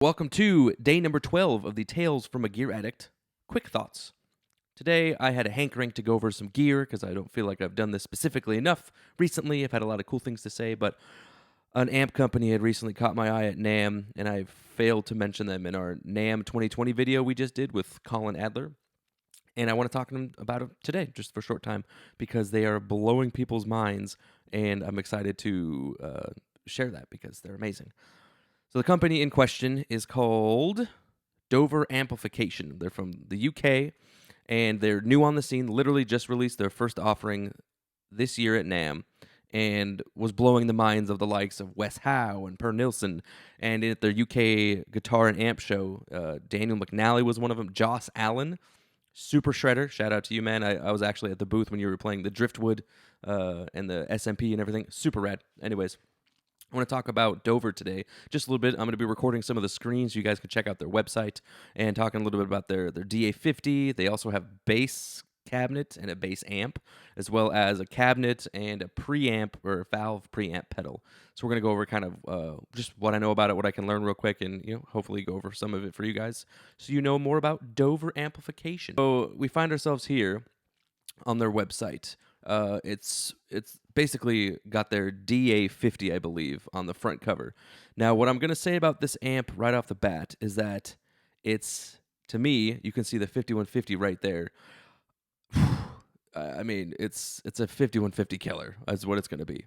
Welcome to day number 12 of the Tales from a Gear Addict Quick Thoughts. Today I had a hankering to go over some gear because I don't feel like I've done this specifically enough recently. I've had a lot of cool things to say, but an amp company had recently caught my eye at NAMM, and I failed to mention them in our NAMM 2020 video we just did with Colin Adler. And I want to talk to them about it today, just for a short time, because they are blowing people's minds, and I'm excited to share that because they're amazing. So the company in question is called Dover Amplification. They're from the UK, and they're new on the scene. Literally just released their first offering this year at NAMM, and was blowing the minds of the likes of Wes Hauch and Per Nilsson. And at their UK guitar and amp show, Daniel McNally was one of them. Joss Allen, super shredder. Shout out to you, man. I was actually at the booth when you were playing the Driftwood and the SMP and everything. Super rad. Anyways, I want to talk about Dover today just a little bit. I'm going to be recording some of the screens so you guys can check out their website and talking a little bit about their DA50. They also have bass cabinet and a bass amp, as well as a cabinet and a preamp or valve preamp pedal. So we're going to go over kind of just what I know about it, what I can learn real quick, and hopefully go over some of it for you guys so you know more about Dover Amplification. So we find ourselves here on their website. It's basically got their DA50, I believe, on the front cover. Now, what I'm going to say about this amp right off the bat is that it's, to me, you can see the 5150 right there. I mean, it's a 5150 killer. That's what it's going to be.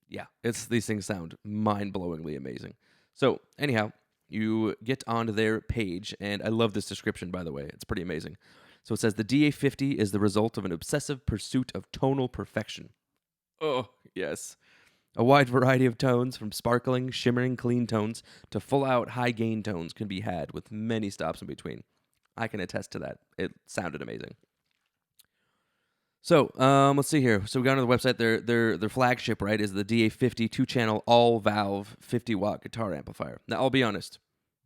Yeah, these things sound mind-blowingly amazing. So, anyhow, you get onto their page, and I love this description, by the way. It's pretty amazing. So it says, the DA50 is the result of an obsessive pursuit of tonal perfection. Oh, yes. A wide variety of tones, from sparkling, shimmering, clean tones to full-out, high-gain tones can be had, with many stops in between. I can attest to that. It sounded amazing. So, let's see here. So we got on the website. Their flagship, right, is the DA50 2-channel all-valve 50-watt guitar amplifier. Now, I'll be honest.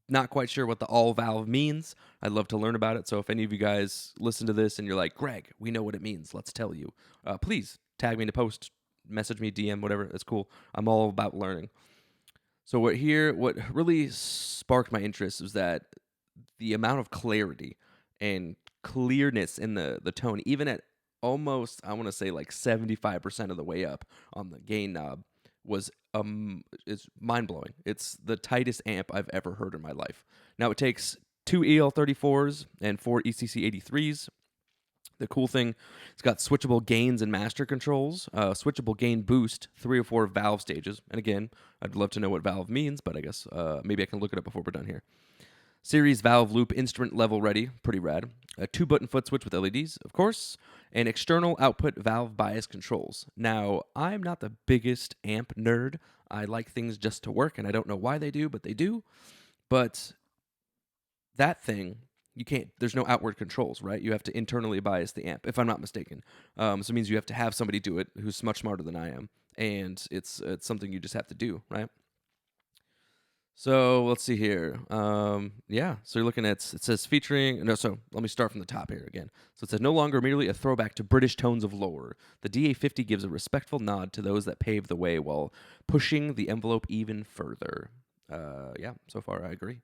Not quite sure what the all-valve means. I'd love to learn about it. So if any of you guys listen to this and you're like, Greg, we know what it means. Let's tell you. Please tag me in a post, message me, DM, whatever. That's cool. I'm all about learning. So what really sparked my interest was that the amount of clarity and clearness in the tone, even at almost, I want to say like 75% of the way up on the gain knob, was it's mind-blowing. It's the tightest amp I've ever heard in my life. Now it takes 2 EL34s and 4 ECC83s. The cool thing, it's got switchable gains and master controls, switchable gain boost, 3 or 4 valve stages. And again, I'd love to know what valve means, but I guess maybe I can look it up before we're done here. Series valve loop instrument level ready, pretty rad. A 2-button foot switch with LEDs, of course, and external output valve bias controls. Now, I'm not the biggest amp nerd. I like things just to work, and I don't know why they do, but they do. But that thing, there's no outward controls, right? You have to internally bias the amp, if I'm not mistaken. So it means you have to have somebody do it who's much smarter than I am, and it's something you just have to do, right? So let's see here. Yeah, so you're looking at, it says featuring, no, so let me start from the top here again. So it says, no longer merely a throwback to British tones of lore, the DA50 gives a respectful nod to those that paved the way while pushing the envelope even further. Yeah, so far I agree.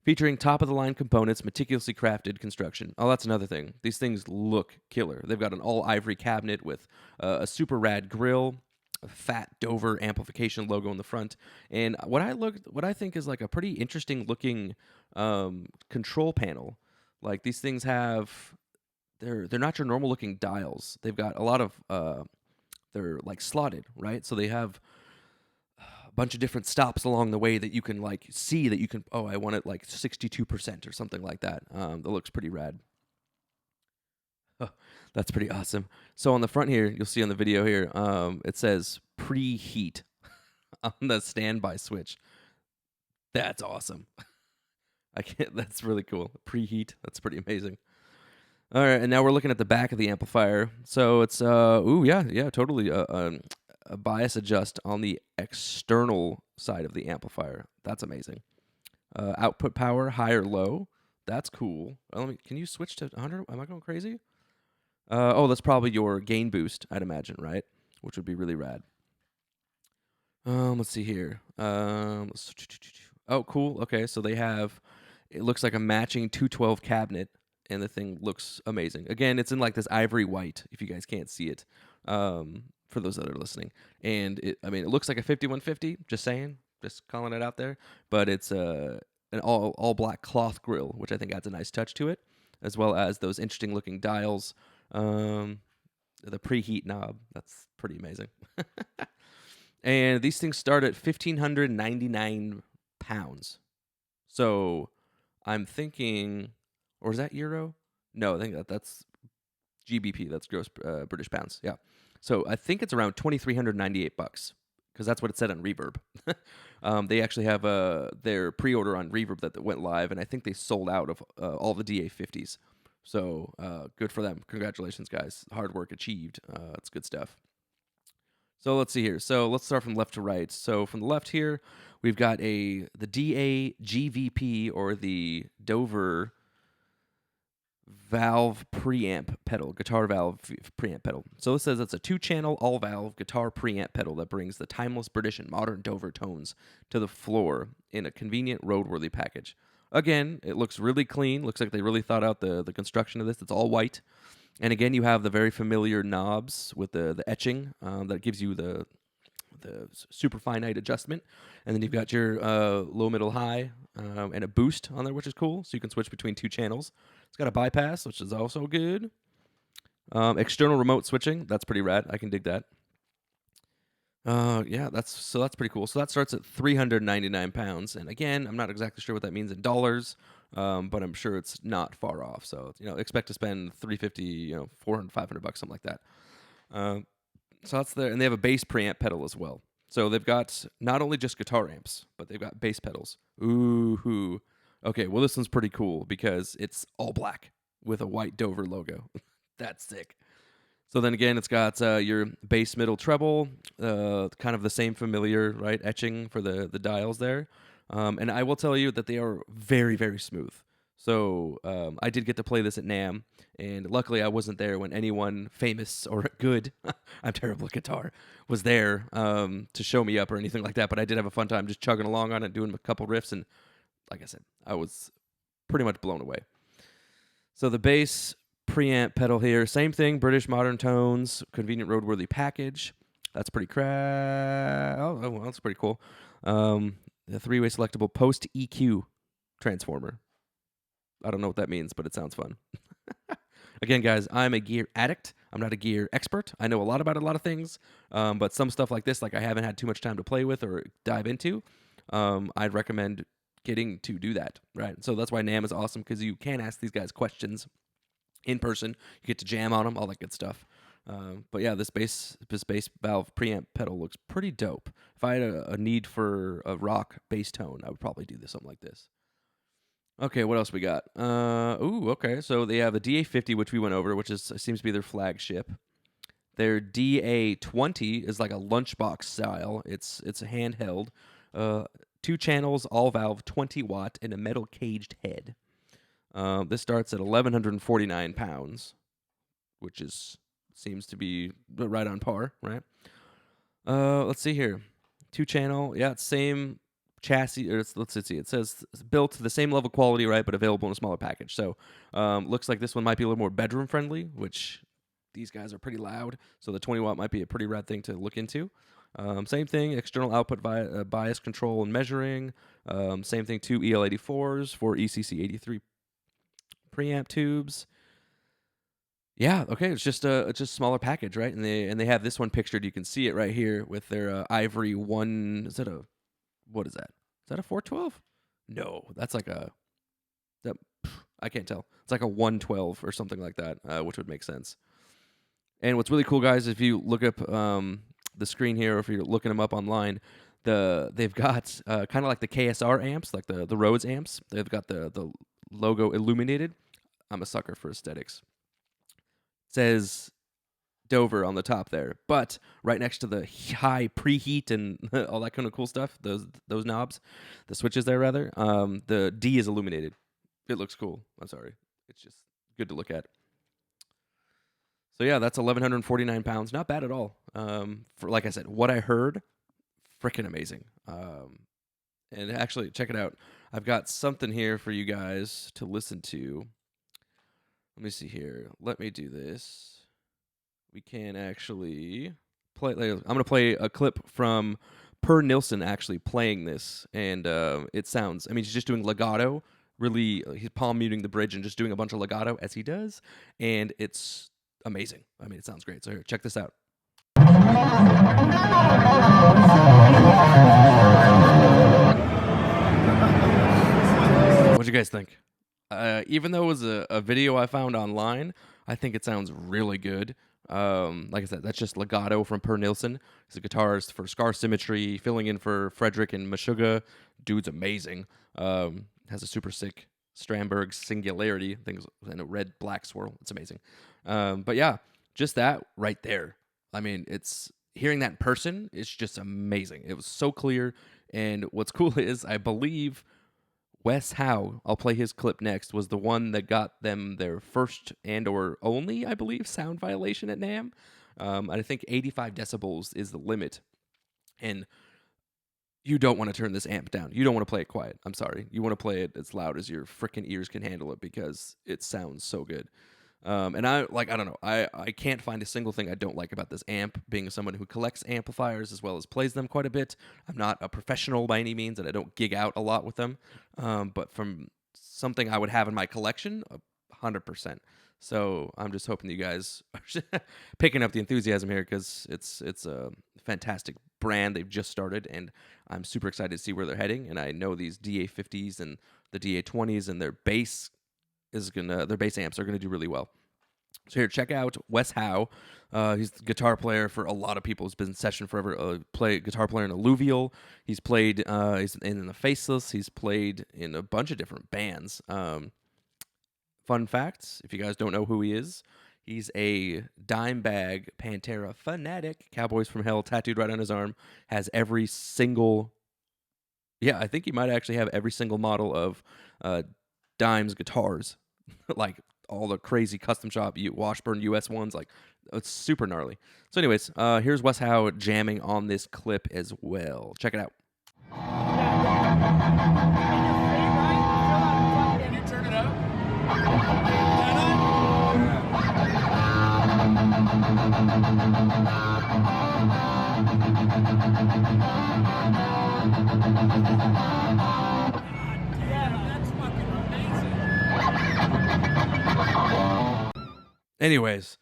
Featuring top-of-the-line components, meticulously crafted construction. Oh, that's another thing. These things look killer. They've got an all-ivory cabinet with a super rad grill, a fat Dover amplification logo in the front, and what I think is like a pretty interesting looking control panel. Like these things have, they're not your normal looking dials. They've got a lot of they're like slotted, right? So they have a bunch of different stops along the way that you can like see that you can. Oh, I want it like 62% or something like that. That looks pretty rad. Oh, that's pretty awesome. So on the front here, you'll see on the video here, it says preheat on the standby switch. That's awesome. I can't. That's really cool. Preheat. That's pretty amazing. All right, and now we're looking at the back of the amplifier. So it's totally a bias adjust on the external side of the amplifier. That's amazing. Output power, high or low. That's cool. Can you switch to 100? Am I going crazy? That's probably your gain boost, I'd imagine, right? Which would be really rad. Let's see here. Oh, cool. Okay, so they have. It looks like a matching 212 cabinet, and the thing looks amazing. Again, it's in like this ivory white. If you guys can't see it, for those that are listening, and I mean, it looks like a 5150. Just saying, just calling it out there. But it's an all black cloth grill, which I think adds a nice touch to it, as well as those interesting looking dials. The preheat knob. That's pretty amazing. And these things start at 1,599 pounds. So I'm thinking, or is that euro? No, I think that's GBP. That's gross British pounds. Yeah. So I think it's around $2,398 because that's what it said on Reverb. They actually have their pre-order on Reverb that went live, and I think they sold out of all the DA50s. So good for them. Congratulations, guys. Hard work achieved. It's good stuff. So let's see here. So let's start from left to right. So from the left here, we've got the DA GVP, or the Dover valve preamp pedal, guitar valve preamp pedal. So this says it's a 2-channel all-valve guitar preamp pedal that brings the timeless British and modern Dover tones to the floor in a convenient roadworthy package. Again, it looks really clean. Looks like they really thought out the construction of this. It's all white. And again, you have the very familiar knobs with the etching that gives you the super finite adjustment. And then you've got your low, middle, high, and a boost on there, which is cool. So you can switch between 2 channels. It's got a bypass, which is also good. External remote switching. That's pretty rad. I can dig that. Yeah, that's pretty cool. So that starts at 399 pounds. And again, I'm not exactly sure what that means in dollars. But I'm sure it's not far off. So, expect to spend 350, 400, 500 bucks, something like that. So that's there. And they have a bass preamp pedal as well. So they've got not only just guitar amps, but they've got bass pedals. Ooh. Okay, well, this one's pretty cool because it's all black with a white Dover logo. That's sick. So then again, it's got your bass, middle, treble, kind of the same familiar, right, etching for the dials there. And I will tell you that they are very, very smooth. So I did get to play this at NAMM, and luckily I wasn't there when anyone famous or good, I'm terrible at guitar, was there to show me up or anything like that. But I did have a fun time just chugging along on it, doing a couple riffs, and like I said, I was pretty much blown away. So the bass preamp pedal here, same thing, British modern tones, convenient roadworthy package. That's pretty well, that's pretty cool. The 3-way selectable post EQ transformer. I don't know what that means, but it sounds fun. Again, guys, I'm a gear addict. I'm not a gear expert. I know a lot about a lot of things, but some stuff like this, like I haven't had too much time to play with or dive into, I'd recommend getting to do that, right? So that's why NAMM is awesome, because you can ask these guys questions in person. You get to jam on them, all that good stuff. But yeah, this bass valve preamp pedal looks pretty dope. If I had a need for a rock bass tone, I would probably do something like this. Okay, what else we got? Okay. So they have the DA50, which we went over, which seems to be their flagship. Their DA20 is like a lunchbox style. It's a handheld, 2 channels, all valve, 20 watt, and a metal caged head. This starts at 1,149 pounds, which seems to be right on par, right? Let's see here. 2-channel, yeah, same chassis. Or let's see. It says built to the same level quality, right, but available in a smaller package. So looks like this one might be a little more bedroom friendly, which these guys are pretty loud. So the 20 watt might be a pretty rad thing to look into. Same thing, external output bias control and measuring. Same thing, 2 EL84s, 4 ECC83 preamp tubes. Yeah, okay, it's just a smaller package, right? And they have this one pictured. You can see it right here with their ivory one. What is that? Is that a 412? No, that's like I can't tell. It's like a 112 or something like that, which would make sense. And what's really cool, guys, if you look up the screen here, or if you're looking them up online, they've got kind of like the KSR amps, like the Rhodes amps. They've got the logo illuminated. I'm a sucker for aesthetics. It says Dover on the top there, but right next to the high preheat and all that kind of cool stuff, those knobs, the switches there rather, the D is illuminated. It looks cool. I'm sorry. It's just good to look at. So yeah, that's 1,149 pounds. Not bad at all. For, like I said, what I heard freaking amazing. And actually, check it out. I've got something here for you guys to listen to. Let me see here. Let me do this. We can actually play. I'm going to play a clip from Per Nilsson actually playing this, and it sounds. I mean, he's just doing legato. Really, he's palm muting the bridge and just doing a bunch of legato as he does, and it's amazing. I mean, it sounds great. So here, check this out. What'd you guys think? Even though it was a video I found online, I think it sounds really good. Like I said, that's just legato from Per Nilsson. He's a guitarist for Scar Symmetry, filling in for Frederick and Meshuggah. Dude's amazing. Has a super sick Strandberg Singularity things and a red black swirl. It's amazing. But yeah, just that right there. I mean, it's hearing that in person. It's just amazing. It was so clear. And what's cool is I believe Wes Hauch, I'll play his clip next, was the one that got them their first and or only, I believe, sound violation at NAMM. I think 85 decibels is the limit. And you don't want to turn this amp down. You don't want to play it quiet. I'm sorry. You want to play it as loud as your freaking ears can handle it because it sounds so good. And I don't know. I can't find a single thing I don't like about this amp, being someone who collects amplifiers as well as plays them quite a bit. I'm not a professional by any means, and I don't gig out a lot with them. But from something I would have in my collection, 100%. So I'm just hoping you guys are picking up the enthusiasm here because it's a fantastic brand they've just started, and I'm super excited to see where they're heading. And I know these DA50s and the DA20s and their bass amps are gonna do really well. So here, check out Wes Hauch. He's the guitar player for a lot of people. He's been in session forever. Guitar player in Alluvial. He's played. He's in the Faceless. He's played in a bunch of different bands. Fun facts: if you guys don't know who he is, he's a Dimebag Pantera fanatic. Cowboys from Hell tattooed right on his arm. Has every single. Yeah, I think he might actually have every single model of Dime's guitars. Like all the crazy custom shop Washburn US ones, like it's super gnarly. So anyways, here's Wes Hauch jamming on this clip as well. Check it out. Can you turn it up? Anyways,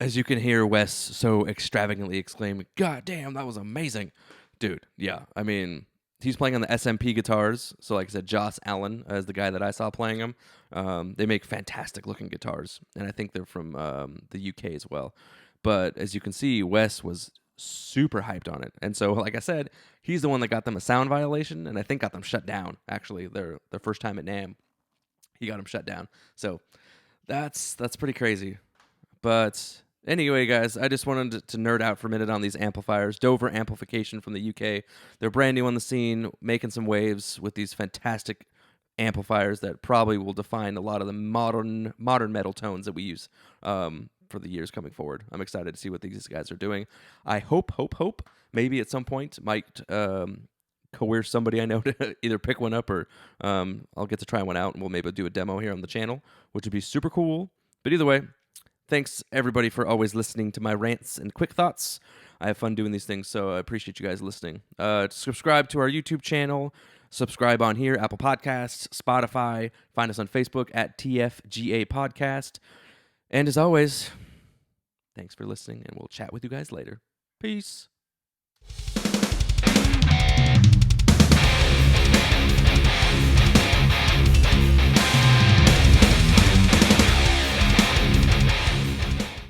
as you can hear Wes so extravagantly exclaim, "God damn, that was amazing." Dude, yeah. I mean, he's playing on the SMP guitars. So like I said, Joss Allen is the guy that I saw playing them. They make fantastic looking guitars. And I think they're from the UK as well. But as you can see, Wes was super hyped on it. And so, like I said, he's the one that got them a sound violation and I think got them shut down, actually, their first time at NAMM. He got them shut down. So that's pretty crazy. But anyway, guys, I just wanted to nerd out for a minute on these amplifiers. Dover Amplification from the UK. They're brand new on the scene, making some waves with these fantastic amplifiers that probably will define a lot of the modern metal tones that we use for the years coming forward. I'm excited to see what these guys are doing. I hope, maybe at some point might coerce somebody I know to either pick one up or I'll get to try one out and we'll maybe do a demo here on the channel, which would be super cool. But either way, thanks everybody for always listening to my rants and quick thoughts. I have fun doing these things, so I appreciate you guys listening. Subscribe to our YouTube channel. Subscribe on here, Apple Podcasts, Spotify. Find us on Facebook at TFGAPodcast. And as always, thanks for listening, and we'll chat with you guys later. Peace.